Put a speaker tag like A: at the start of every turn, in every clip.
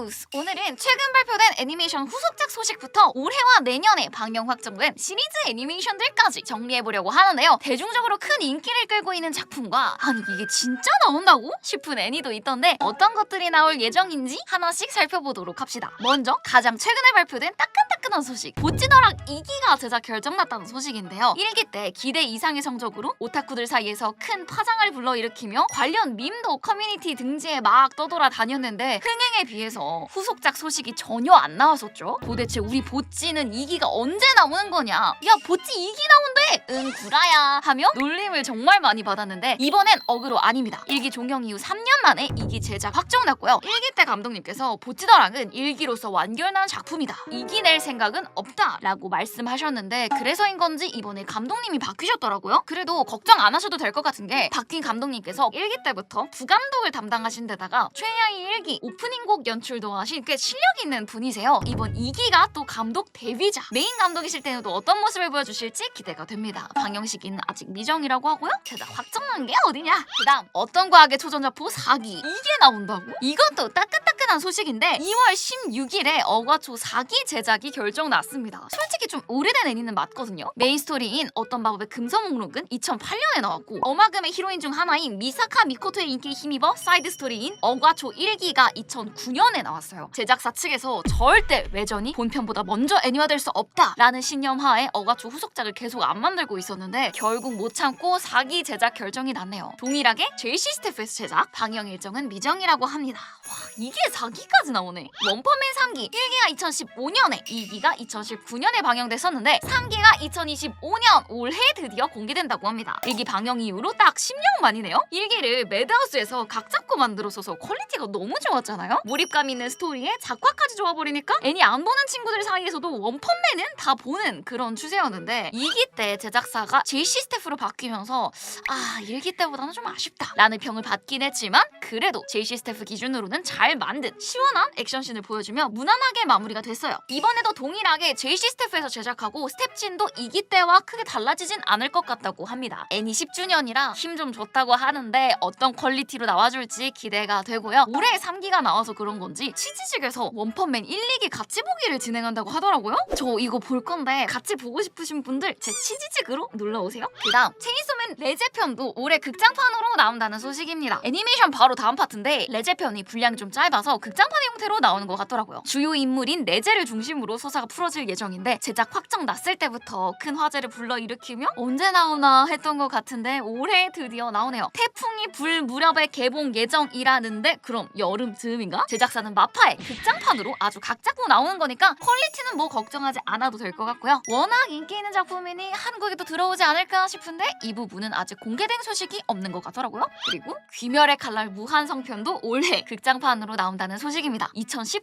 A: 뉴스! 오늘은 최근 발표된 애니메이션 후속작 소식부터 올해와 내년에 방영 확정된 시리즈 애니메이션들까지 정리해보려고 하는데요. 대중적으로 큰 인기를 끌고 있는 작품과 아니 이게 진짜 나온다고? 싶은 애니도 있던데 어떤 것들이 나올 예정인지 하나씩 살펴보도록 합시다. 먼저 가장 최근에 발표된 따끈따끈한 소식, 보찌더락 2기가 제작 결정났다는 소식인데요. 1기 때 기대 이상의 성적으로 오타쿠들 사이에서 큰 파장을 불러일으키며 관련 밈도 커뮤니티 등지에 막 떠돌아다녔는데 흥행에 비해서 후속작 소식이 전혀 안 나왔었죠. 도대체 우리 보찌는 2기가 언제 나오는 거냐? 야 보찌 2기 나온대! 응 구라야 하며 놀림을 정말 많이 받았는데 이번엔 어그로 아닙니다. 1기 종영 이후 3년 만에 2기 제작 확정났고요. 1기 때 감독님께서 보찌더락은 1기로서 완결난 작품이다. 2기 낼 생각은 없다 라고 말씀하셨는데 그래서인 건지 이번에 감독님이 바뀌셨더라고요. 그래도 걱정 안 하셔도 될 것 같은 게 바뀐 감독님께서 1기 때부터 부감독을 담당하신 데다가 최하위 1기 오프닝 곡 연출도 하신 꽤 실력 있는 분이세요. 이번 2기가 또 감독 데뷔작 메인 감독이실 때는 또 어떤 모습을 보여주실지 기대가 됩니다. 방영 시기는 아직 미정이라고 하고요. 제작 확정난 게 어디냐? 그다음 어떤 과학의 초전자포 4기 이게 나온다고? 이것도 따끈따끈한 소식인데 2월 16일에 어과초 4기 제작이 결정났습니다. 솔직히 좀 오래된 애니는 맞거든요. 메인 스토리인 어떤 마법의 금서목록은 2008년에 나왔고 어마금의 히로인 중 하나인 미사카 미코토의 인기에 힘입어 사이드 스토리인 어과초 1기가 2009년에 나왔어요. 제작사 측에서 절대 외전이 본편보다 먼저 애니화될 수 없다라는 신념하에 어과초 후속작을 계속 안 만들고 있었는데 결국 못 참고 4기 제작 결정이 났네요. 동일하게 JC 스태프에서 제작, 방영 일정은 미정이라고 합니다. 와 이게 4기까지 나오네. 원펀맨 3기 1기가 2015년에 2기가 2019년에 방영됐었는데 3기가 2025년 올해 드디어 공개된다고 합니다. 1기 방영 이후로 딱 10년 만이네요. 1기를 매드하우스에서 각 잡고 만들어서서 퀄리티가 너무 좋았잖아요. 몰입감 있는 스토리에 작화까지 좋아버리니까 애니 안 보는 친구들 사이에서도 원펀맨은 다 보는 그런 추세였는데 2기 때 제작사가 JC 스태프로 바뀌면서 1기 때보다는 좀 아쉽다 라는 평을 받긴 했지만 그래도 JC 스태프 기준으로는 잘 만든 시원한 액션씬을 보여주며 무난하게 마무리가 됐어요. 이번에도 동일하게 JC 스태프에서 제작하고 스텝진도 2기 때와 크게 달라지진 않을 것 같다고 합니다. 애니 10주년이라 힘 좀 줬다고 하는데 어떤 퀄리티로 나와줄지 기대가 되고요. 올해 3기가 나와서 그런 건지 치즈직에서 원펀맨 1, 2기 같이 보기를 진행한다고 하더라고요. 저 이거 볼 건데 같이 보고 싶으신 분들 제 치즈직으로 놀러오세요. 그다음 체인소맨 레제편도 올해 극장판으로 나온다는 소식입니다. 애니메이션 바로 다음 파트인데 레제편이 분량이 좀 짧아서 극장판의 형태로 나오는 것 같더라고요. 주요 인물인 레제를 중심으로 서사가 풀어질 예정인데 제작 확정 났을 때부터 큰 화제를 불러일으키며 언제 나오나 했던 것 같은데 올해 드디어 나오네요. 태풍이 불 무렵에 개봉 예정이라는데 그럼 여름 즈음인가? 제작사는 마파에 극장판으로 아주 각 잡고 나오는 거니까 퀄리티는 뭐 걱정하지 않아도 될 것 같고요. 워낙 인기 있는 작품이니 한국에도 들어오지 않을까 싶은데 이 부분은 아직 공개된 소식이 없는 것 같더라고요. 그리고 귀멸의 칼날 무한성편도 올해 극장판으로 나온다는 소식입니다.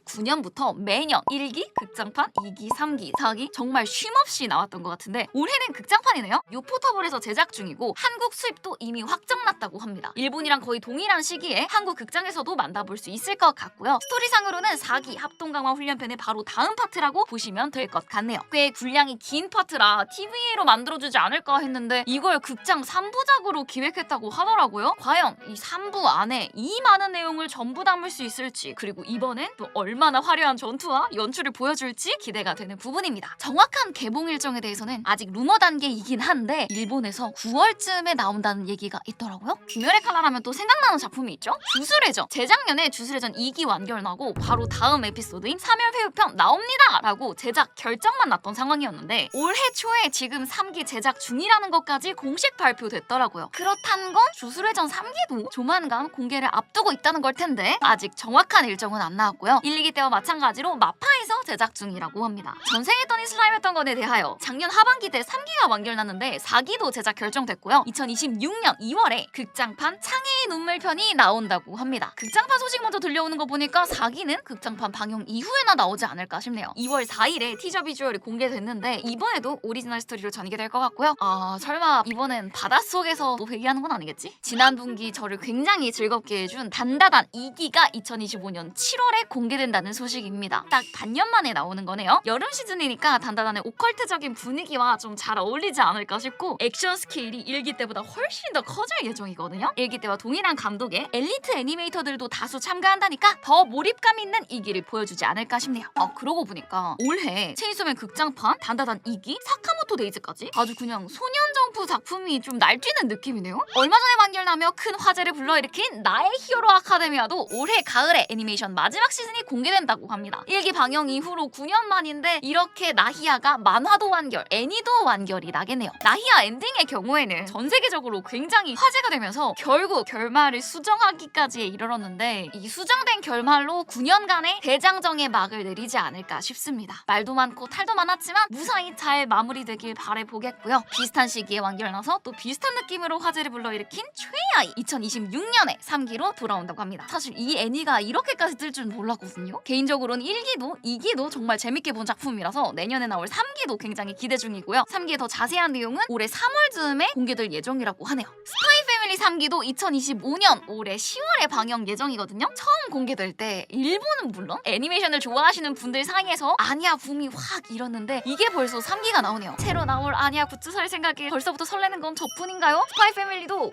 A: 2019년부터 매년 1기, 극장판, 2기, 3기, 4기 정말 쉼없이 나왔던 것 같은데 올해는 극장판이네요. 요포터블에서 제작 중이고 한국 수입도 이미 확정났다고 합니다. 일본이랑 거의 동일한 시기에 한국 극장에서도 만나볼 수 있을 것 같고요. 스토리상으로는 4기 합동강화 훈련편의 바로 다음 파트라고 보시면 될 것 같네요. 꽤 분량이 긴 파트라 TV로 만들어주지 않을까 했는데 이걸 극장 3부작으로 기획했다고 하더라고요. 과연 이 3부 안에 이 많은 내용을 전부 담을 수 있을지 그리고 이번엔 또 얼마나 화려한 전투와 연출을 보여줄지 기대가 되는 부분입니다. 정확한 개봉 일정에 대해서는 아직 루머 단계이긴 한데 일본에서 9월쯤에 나온다는 얘기가 있더라고요. 귀멸의 칼날 하면 또 생각나는 작품이 있죠? 주술회전! 재작년에 주술회전 2기 완결나고 바로 다음 에피소드인 3열 회유편 나옵니다! 라고 제작 결정만 났던 상황이었는데 올해 초에 지금 3기 제작 중이라는 것까지 공식 발표됐더라고요. 그렇단 건 주술회전 3기도 조만간 공개를 앞두고 있다는 걸 텐데 아직 정확한 일정은 안 나왔고요. 1, 2기 때와 마찬가지로 마파에서 제작 중이라고 합니다. 전생했던 슬라임했던 것에 대하여 작년 하반기 때 3기가 완결났는데 4기도 제작 결정됐고요. 2026년 2월에 극장판 창의의 눈물편이 나온다고 합니다. 극장판 소식 먼저 들려오는 거 보니까 4기는 극장판 방영 이후에나 나오지 않을까 싶네요. 2월 4일에 티저 비주얼이 공개됐는데 이번에도 오리지널 스토리로 전개될 것 같고요. 설마 이번엔 바닷속에서 또 회귀하는 건 아니겠지? 지난 분기 저를 굉장히 즐겁게 해준 단다단 2기가 2기가 2025년 7월에 공개된다는 소식입니다. 딱 반년 만에 나오는 거네요. 여름 시즌이니까 단단한 오컬트적인 분위기와 좀 잘 어울리지 않을까 싶고 액션 스케일이 1기 때보다 훨씬 더 커질 예정이거든요. 1기 때와 동일한 감독의 엘리트 애니메이터들도 다수 참가한다니까 더 몰입감 있는 2기를 보여주지 않을까 싶네요. 그러고 보니까 올해 체인소맨 극장판, 단다단 2기, 사카모토 데이즈까지 아주 그냥 소년점프 작품이 좀 날뛰는 느낌이네요. 얼마 전에 완결나며 큰 화제를 불러일으킨 나의 히어로 아카데미아도 올해 가을에 애니메이션 마지막 시즌이 공개된다고 합니다. 1기 방영 이후로 9년 만인데 이렇게 나히야가 만화도 완결, 애니도 완결이 나겠네요. 나히야 엔딩의 경우에는 전 세계적으로 굉장히 화제가 되면서 결국 결말을 수정하기까지 이르렀는데 이 수정된 결말로 9년간의 대장정의 막을 내리지 않을까 싶습니다. 말도 많고 탈도 많았지만 무사히 잘 마무리되길 바라보겠고요. 비슷한 시기에 완결나서 또 비슷한 느낌으로 화제를 불러일으킨 최애아이 2026년에 3기로 돌아온다고 합니다. 사실 이 애니가 이렇게까지 뜰 줄 몰랐거든요. 개인적으로는 1기도 2기도 정말 재밌게 본 작품이라서 내년에 나올 3기도 굉장히 기대 중이고요. 3기의 더 자세한 내용은 올해 3월쯤에 공개될 예정이라고 하네요. 스파이 패밀리 3기도 2025년 올해 10월에 방영 예정이거든요. 처음 공개될 때 일본은 물론 애니메이션을 좋아하시는 분들 사이에서 아니야 붐이 확 일었는데 이게 벌써 3기가 나오네요. 새로 나올 아니야 굿즈 살 생각에 벌써부터 설레는 건 저뿐인가요? 스파이 패밀리도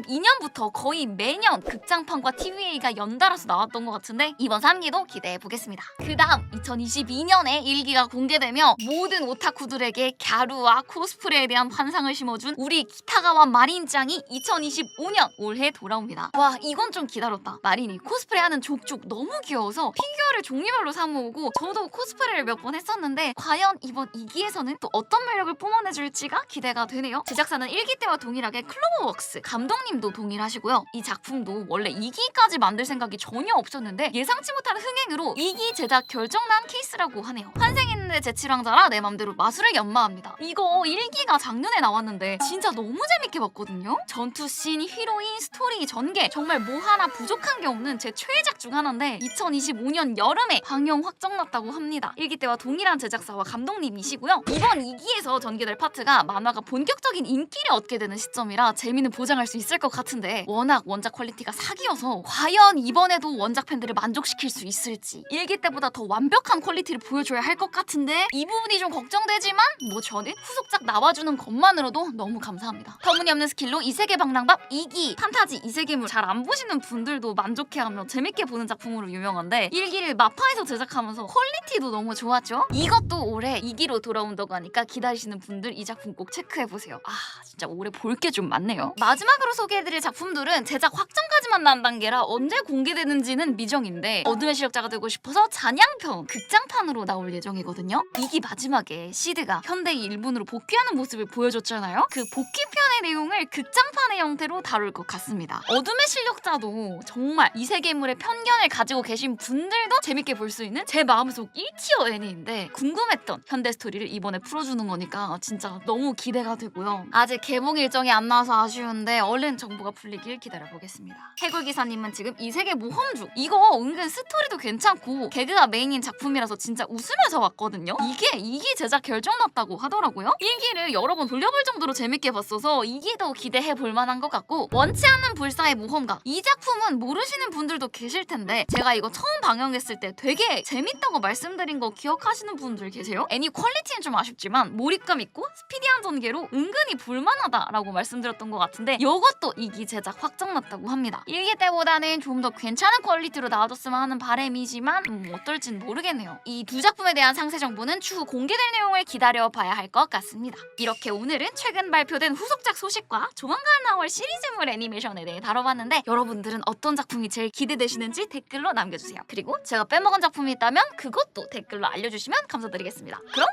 A: 2022년부터 거의 매년 극장판과 TVA가 연달아서 나왔던 것 같은데 이번 3기도 기대해 보겠습니다. 그 다음 2022년에 1기가 공개되며 모든 오타쿠들에게 갸루와 코스프레에 대한 환상을 심어준 우리 기타가와 마린짱이 2025년 올해 돌아옵니다. 와 이건 좀 기다렸다. 마린이 코스프레하는 족족 너무 귀여워서 피규어를 종류별로 사 모으고 저도 코스프레를 몇 번 했었는데 과연 이번 2기에서는 또 어떤 매력을 뿜어내줄지가 기대가 되네요. 제작사는 1기 때와 동일하게 클로버웍스, 감독님도 동일하시고요. 이 작품도 원래 2기까지 만들 생각이 전혀 없었는데 예상치 못한 흥행으로 2기 제작 결정난 케이스라고 하네요. 환생했는데 제7왕자라 내 맘대로 마술을 연마합니다. 이거 1기가 작년에 나왔는데 진짜 너무 재밌게 봤거든요. 전투씬, 히로인, 스토리, 전개 정말 뭐 하나 부족한 게 없는 제 최애작 중 하나인데 2025년 여름에 방영 확정났다고 합니다. 1기 때와 동일한 제작사와 감독님이시고요. 이번 2기에서 전개될 파트가 만화가 본격적인 인기를 얻게 되는 시점이라 재미는 보장할 수 있을 것 같은데 워낙 원작 퀄리티가 사기여서 과연 이번에도 원작 팬들을 만족시킬 수 있을지 1기 때보다 더 완벽한 퀄리티를 보여줘야 할 것 같은데 이 부분이 좀 걱정되지만 뭐 저는 후속작 나와주는 것만으로도 너무 감사합니다. 터무니없는 스킬로 이세계 방랑밥 2기 판타지 이세계물 잘 안 보시는 분들도 만족해하며 재밌게 보는 작품으로 유명한데 1기를 마파에서 제작하면서 퀄리티도 너무 좋았죠? 이것도 올해 2기로 돌아온다고 하니까 기다리시는 분들 이 작품 꼭 체크해보세요. 진짜 올해 볼 게 좀 많네요. 마지막으로 소개해드릴 작품들은 제작 확정까지만 난 단계라 언제 공개되는지는 미정인데 어둠의 실력자가 되고 싶어서 잔향편 극장판으로 나올 예정이거든요. 2기 마지막에 시드가 현대의 일본으로 복귀하는 모습을 보여줬잖아요. 그 복귀편의 내용을 극장판의 형태로 다룰 것 같습니다. 어둠의 실력자도 정말 이 세계물의 편견을 가지고 계신 분들도 재밌게 볼 수 있는 제 마음속 1티어 애니인데 궁금했던 현대 스토리를 이번에 풀어주는 거니까 진짜 너무 기대가 되고요. 아직 개봉 일정이 안 나와서 아쉬운데 얼른 정보가 풀리길 기다려보겠습니다. 해골기사님은 지금 이 세계 모험주 이거 은근 스토리도 괜찮고 개그가 메인인 작품이라서 진짜 웃으면서 봤거든요. 이게 2기 제작 결정났다고 하더라고요. 1기를 여러 번 돌려볼 정도로 재밌게 봤어서 2기도 기대해 볼 만한 것 같고 원치 않는 불사의 모험가 이 작품은 모르시는 분들도 계실 텐데 제가 이거 처음 방영했을 때 되게 재밌다고 말씀드린 거 기억하시는 분들 계세요? 애니 퀄리티는 좀 아쉽지만 몰입감 있고 스피디한 전개로 은근히 볼만하다라고 말씀드렸던 것 같은데 이것도 2기 제작 확정났다고 합니다. 1기 때보다는 좀 더 괜찮은 퀄리티로 나와줬으면 하는 바람이지만 어떨진 모르겠네요. 이 두 작품에 대한 상세 정보는 추후 공개될 내용을 기다려봐야 할 것 같습니다. 이렇게 오늘은 최근 발표된 후속작 소식과 조만간 나올 시리즈물 애니메이션에 대해 다뤄봤는데 여러분들은 어떤 작품이 제일 기대되시는지 댓글로 남겨주세요. 그리고 제가 빼먹은 작품이 있다면 그것도 댓글로 알려주시면 감사드리겠습니다. 그럼